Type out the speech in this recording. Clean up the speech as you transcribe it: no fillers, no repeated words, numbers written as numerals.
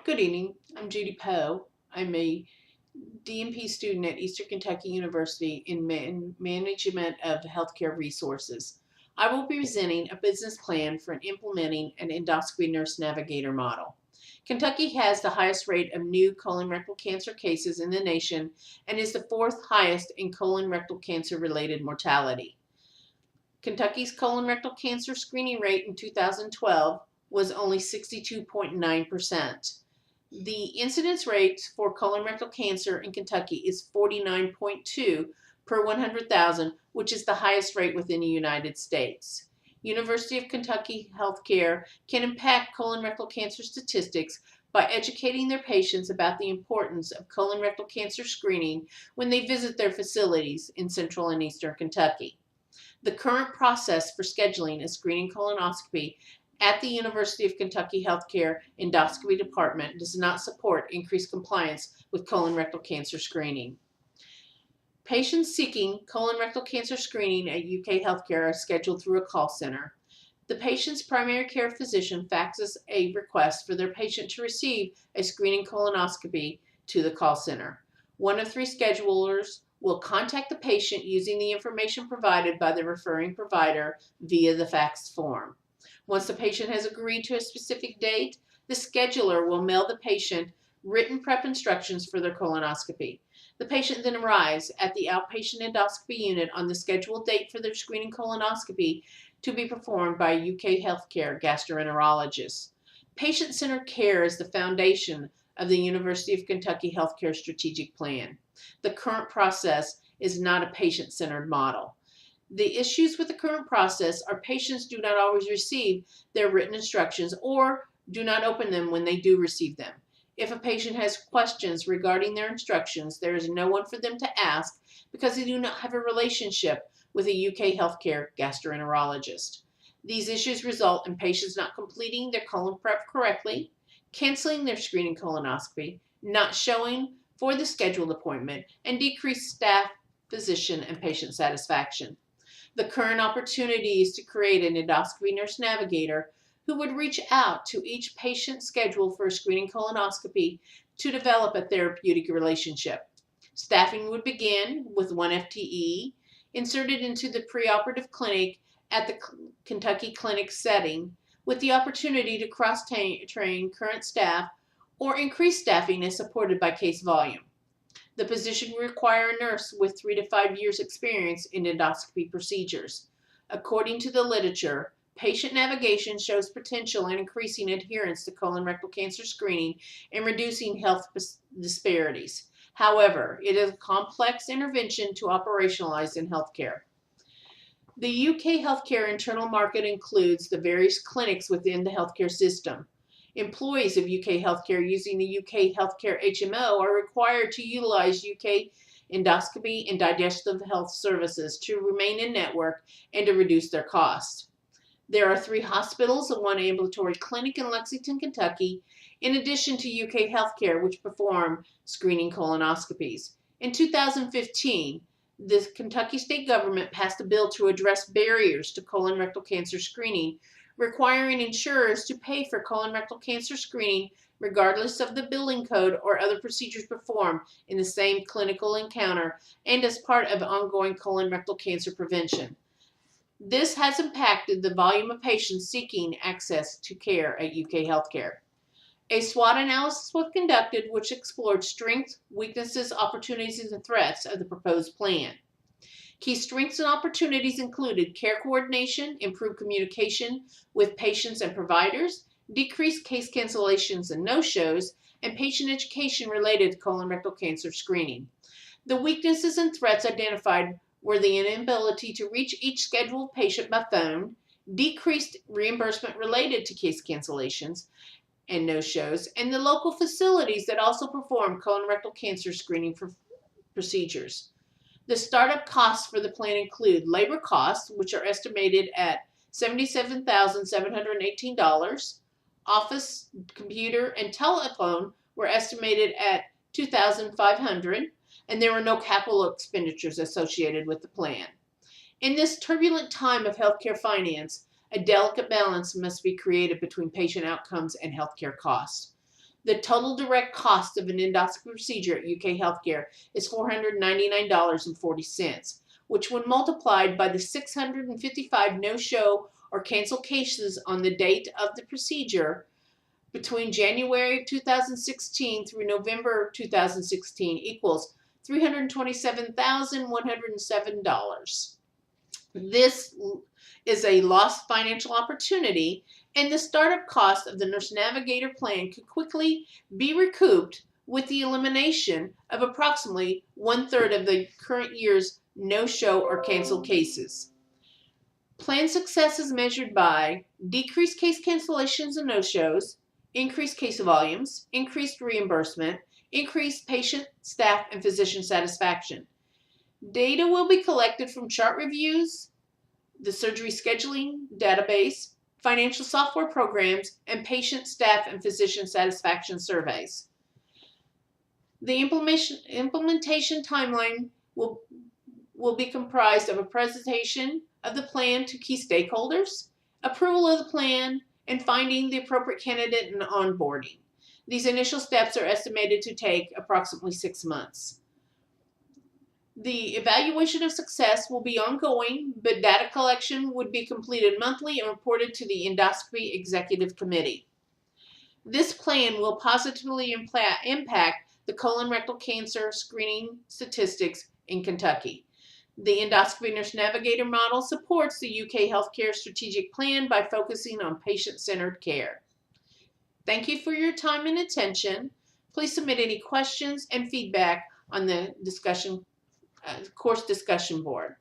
Good evening. I'm Judy Poe. I'm a DNP student at Eastern Kentucky University in Management of Healthcare Resources. I will be presenting a business plan for implementing an endoscopy nurse navigator model. Kentucky has the highest rate of new colon rectal cancer cases in the nation and is the fourth highest in colon rectal cancer related mortality. Kentucky's colon rectal cancer screening rate in 2012 was only 62.9%. The incidence rate for colorectal cancer in Kentucky is 49.2 per 100,000, which is the highest rate within the United States. University of Kentucky Healthcare can impact colorectal cancer statistics by educating their patients about the importance of colorectal cancer screening when they visit their facilities in central and eastern Kentucky. The current process for scheduling a screening colonoscopy at the University of Kentucky Healthcare Endoscopy Department does not support increased compliance with colon rectal cancer screening. Patients seeking colon rectal cancer screening at UK Healthcare are scheduled through a call center. The patient's primary care physician faxes a request for their patient to receive a screening colonoscopy to the call center. One of three schedulers will contact the patient using the information provided by the referring provider via the fax form. Once the patient has agreed to a specific date, the scheduler will mail the patient written prep instructions for their colonoscopy. The patient then arrives at the outpatient endoscopy unit on the scheduled date for their screening colonoscopy to be performed by a UK Healthcare gastroenterologist. Patient-centered care is the foundation of the University of Kentucky Healthcare Strategic Plan. The current process is not a patient-centered model. The issues with the current process are patients do not always receive their written instructions or do not open them when they do receive them. If a patient has questions regarding their instructions, there is no one for them to ask because they do not have a relationship with a UK healthcare gastroenterologist. These issues result in patients not completing their colon prep correctly, canceling their screening colonoscopy, not showing for the scheduled appointment, and decreased staff, physician, and patient satisfaction. The current opportunity is to create an endoscopy nurse navigator who would reach out to each patient scheduled for a screening colonoscopy to develop a therapeutic relationship. Staffing would begin with one FTE inserted into the preoperative clinic at the Kentucky clinic setting with the opportunity to cross-train current staff or increase staffing as supported by case volume. The position will require a nurse with 3 to 5 years experience in endoscopy procedures. According to the literature, patient navigation shows potential in increasing adherence to colon rectal cancer screening and reducing health disparities. However, it is a complex intervention to operationalize in healthcare. The UK healthcare internal market includes the various clinics within the healthcare system. Employees of UK Healthcare using the UK Healthcare HMO are required to utilize UK endoscopy and digestive health services to remain in network and to reduce their costs. There are 3 hospitals and 1 ambulatory clinic in Lexington, Kentucky, in addition to UK Healthcare, which perform screening colonoscopies. In 2015, the Kentucky state government passed a bill to address barriers to colon rectal cancer screening, requiring insurers to pay for colon rectal cancer screening regardless of the billing code or other procedures performed in the same clinical encounter and as part of ongoing colon rectal cancer prevention. This has impacted the volume of patients seeking access to care at UK Healthcare. A SWOT analysis was conducted which explored strengths, weaknesses, opportunities, and threats of the proposed plan. Key strengths and opportunities included care coordination, improved communication with patients and providers, decreased case cancellations and no-shows, and patient education related to colon rectal cancer screening. The weaknesses and threats identified were the inability to reach each scheduled patient by phone, decreased reimbursement related to case cancellations and no-shows, and the local facilities that also perform colon rectal cancer screening procedures. The startup costs for the plan include labor costs, which are estimated at $77,718. Office, computer, and telephone were estimated at $2,500, and there were no capital expenditures associated with the plan. In this turbulent time of healthcare finance, a delicate balance must be created between patient outcomes and healthcare costs. The total direct cost of an endoscopy procedure at UK Healthcare is $499.40, which when multiplied by the 655 no-show or cancel cases on the date of the procedure between January 2016 through November 2016 equals $327,107. This is a lost financial opportunity, and the startup cost of the Nurse Navigator plan could quickly be recouped with the elimination of approximately 1/3 of the current year's no-show or cancel cases. Plan success is measured by decreased case cancellations and no-shows, increased case volumes, increased reimbursement, increased patient, staff, and physician satisfaction. Data will be collected from chart reviews, the surgery scheduling database, financial software programs, and patient, staff, and physician satisfaction surveys. The implementation timeline will be comprised of a presentation of the plan to key stakeholders, approval of the plan, and finding the appropriate candidate and onboarding. These initial steps are estimated to take approximately 6 months. The evaluation of success will be ongoing, but data collection would be completed monthly and reported to the Endoscopy Executive Committee. This plan will positively impact the colon rectal cancer screening statistics in Kentucky. The Endoscopy Nurse Navigator model supports the UK Healthcare Strategic Plan by focusing on patient-centered care. Thank you for your time and attention. Please submit any questions and feedback on the course discussion board.